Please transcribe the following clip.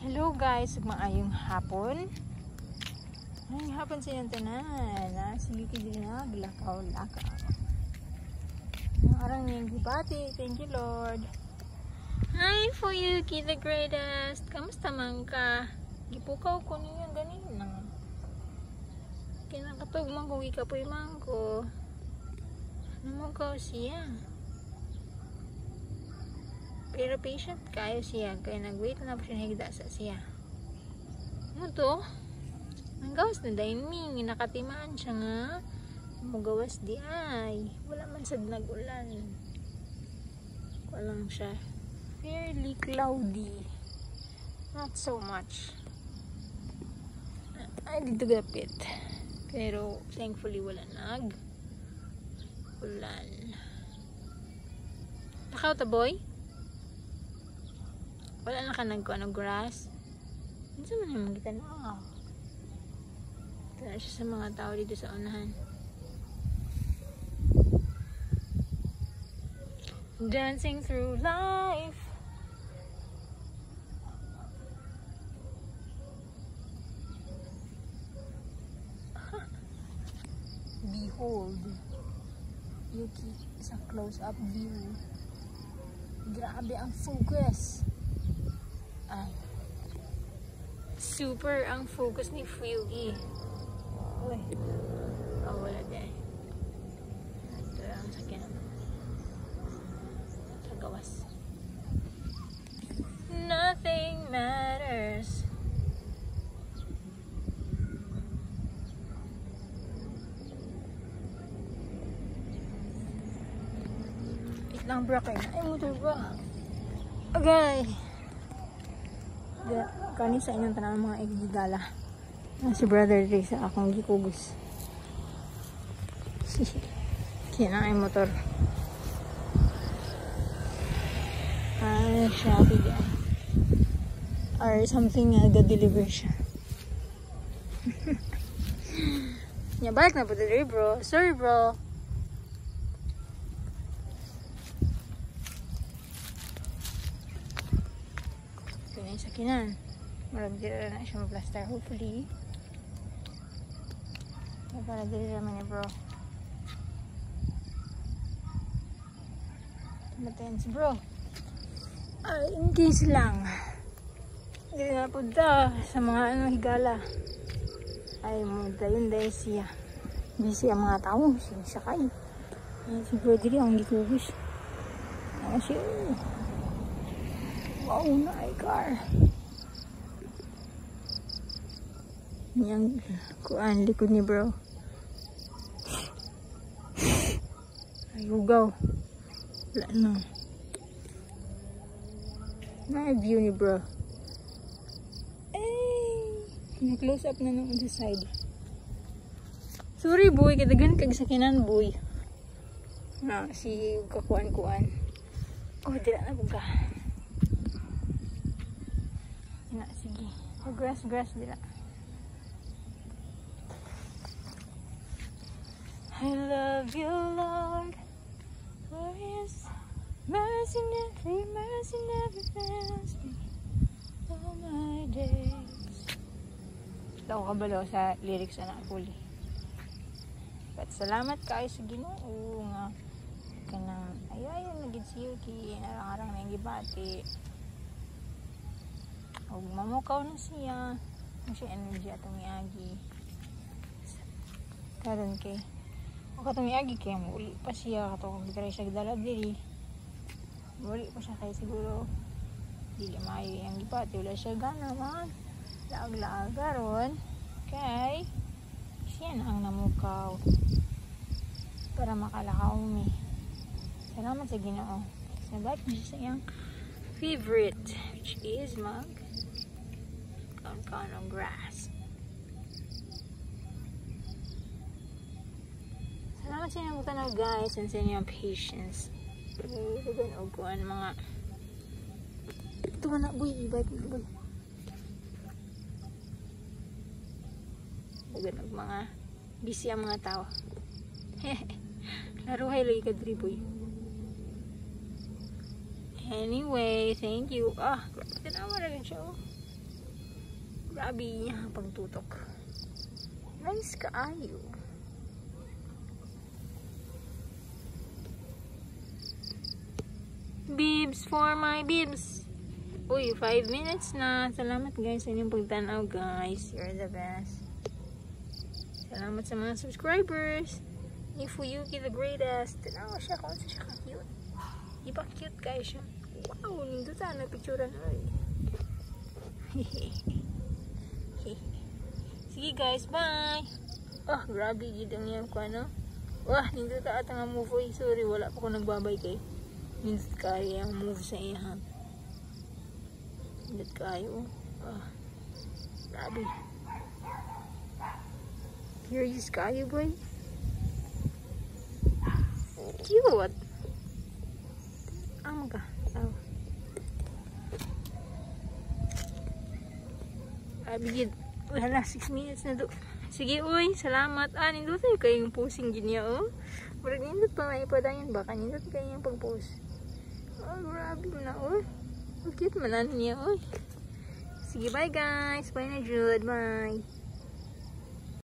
Hello guys, maayong hapon. Maayong hapon sa inyong tanan. Sige ka din na, lakaw-lakaw. Ang arang niyang gibati. Thank you Lord. Hi for you, the greatest. Kamusta man ka? Gipukaw ko niya ganina. Kinakatog man kung ikapoy man ko. Namukaw siya. Pero patient kayo siya, kaya nag-wait na po siya higda sa siya. Ano to? Ang gawas na daiming, nakatimaan siya nga. Magawas di ay. Wala man sad nag-ulan. Walang siya. Fairly cloudy. Not so much. Ay, dito gapit. Pero thankfully wala nag-ulan. Nakaw ta boy? Wala na ka nagkuha ng grass. Ano man naman kita na? Ito na siya sa mga tao dito sa unahan. Dancing through life. Behold Yuki sa close-up view. Grabe ang focus. Ay. Super ang focus ni Fugi. Uy. Oh, wala din. Ito ang sakyan. Sa gawas. Nothing matters. Wait lang bro kayo. Ay, motor ba? Okay. Kani sa inyong tanang mga igigala. Si brother Ray sa akong gikugos. Kaya na ay motor. Shopee dyan. Or something ga-deliver siya. Balik na po dali bro. Sorry bro. Sakinan. Marag dira na siya ma-plaster hopefully. Para dira naman ni bro. Matayin si bro. In case lang. Dira na po sa mga higala. Ay mo dayon dahil siya. Busy ang mga tao. Siya kayo. Si bro diri ang gikugos. Siya. Wow, na ay car. Yang kuan likod ni bro. Ay hugaw. Wala na. Na view ni bro. Ay, close up na nung on the side. Sorry boy, kadagan kag sakinan boy. Na si kakuan-kuan. Oh, dila na buka. Na, sige. Oh, grass dila. I love you, Lord, for His mercy never fails me all my days. Daw kabalo sa lyrics na nakuli. But salamat kayo sa Ginoo nga kanang ayayon nagid si Yuki arang-arang na yung gibati. Og mamukaw na siya. Ang siya energy atong iagi. Karon kay o katong iagi kay muli pa siya katong gitry siya gidala diri. Muli pa siya kay siguro dili maayo ang gipati wala siya gana man. Laag-laag karon kay siya na ang namukaw para makalakaw mi. Salamat sa Ginoo. Sabat niya sa iyang favorite which is kaon grass. Salamat sa inyong tanaw guys and sa inyong patience. Huwag o kuan mga ito na boy, i-bike na boy. Huwag mga busy ang mga tao. Laruhay lagi ka diri boy. Anyway, thank you. Tinawa na rin siya. Grabe niya pagtutok. Nice kaayo. Bibs for my bibs. Uy, 5 minutes na. Salamat guys sa inyong pagtanaw guys. You're the best. Salamat sa mga subscribers. Ni Fuyuki the greatest. Tanawa siya kung saan siya ka-cute. Di ba cute guys siya? Wow, nindot sana picturean. Sige guys, bye. Grabe gidang yan ko ano. Nindot ta nga move. Uy, sorry, wala pa ko nagbabay kay. Nindot kaya ang move sa iya. Nindot kayo. Grabe. Curious kayo boy. Cute. Ka. Bigid. Wala, 6 minutes na do. Sige, uy, salamat. Nindot tayo kayong posing ginya, oh. Pero nindot pa may ipadayan. Baka nindot kayong pag-post. Grabe na, oh. Cute man niya, oh. Sige, bye guys. Bye na, Jude. Bye.